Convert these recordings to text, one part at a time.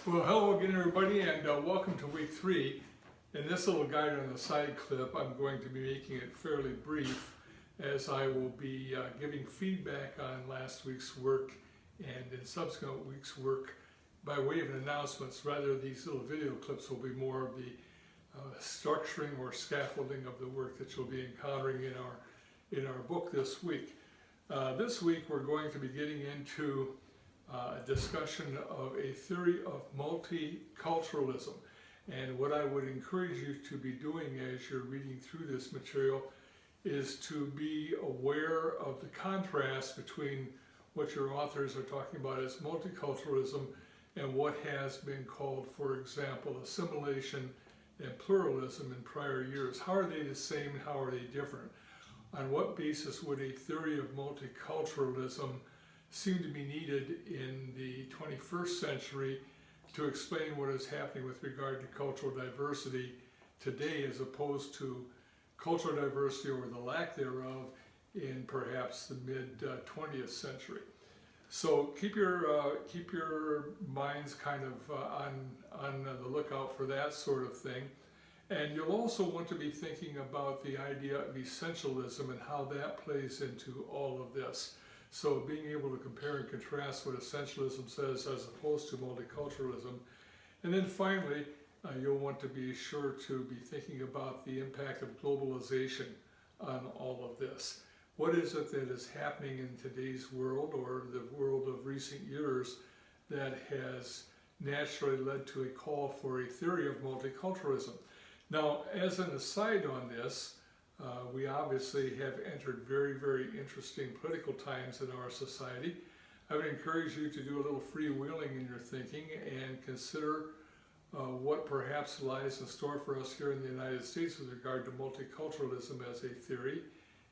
Well, hello again, everybody, and welcome to week 3. In this little guide on the side clip, I'm going to be making it fairly brief, as I will be giving feedback on last week's work and in subsequent weeks' work by way of announcements. Rather, these little video clips will be more of the structuring or scaffolding of the work that you'll be encountering in our book this week. This week, we're going to be getting into a discussion of a theory of multiculturalism. And what I would encourage you to be doing as you're reading through this material is to be aware of the contrast between what your authors are talking about as multiculturalism and what has been called, for example, assimilation and pluralism in prior years. How are they the same? How are they different? On what basis would a theory of multiculturalism seem to be needed in the 21st century to explain what is happening with regard to cultural diversity today, as opposed to cultural diversity or the lack thereof in perhaps the mid-20th century. So keep your minds kind of on the lookout for that sort of thing. And you'll also want to be thinking about the idea of essentialism and how that plays into all of this. So being able to compare and contrast what essentialism says as opposed to multiculturalism. And then finally, you'll want to be sure to be thinking about the impact of globalization on all of this. What is it that is happening in today's world, or the world of recent years, that has naturally led to a call for a theory of multiculturalism? Now, as an aside on this, we obviously have entered very, very interesting political times in our society. I would encourage you to do a little freewheeling in your thinking and consider what perhaps lies in store for us here in the United States with regard to multiculturalism as a theory,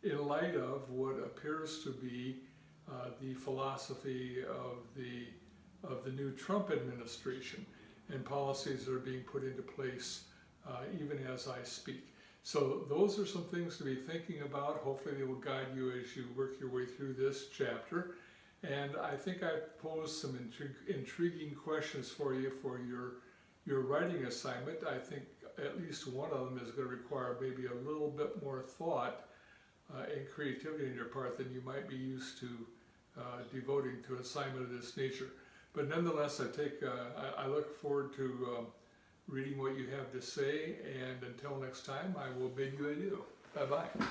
in light of what appears to be the philosophy of the new Trump administration and policies that are being put into place even as I speak. So those are some things to be thinking about. Hopefully they will guide you as you work your way through this chapter. And I think I've posed some intriguing questions for you for your writing assignment. I think at least one of them is going to require maybe a little bit more thought and creativity on your part than you might be used to devoting to an assignment of this nature. But nonetheless, I look forward to reading what you have to say, and until next time, I will bid you adieu. Bye-bye.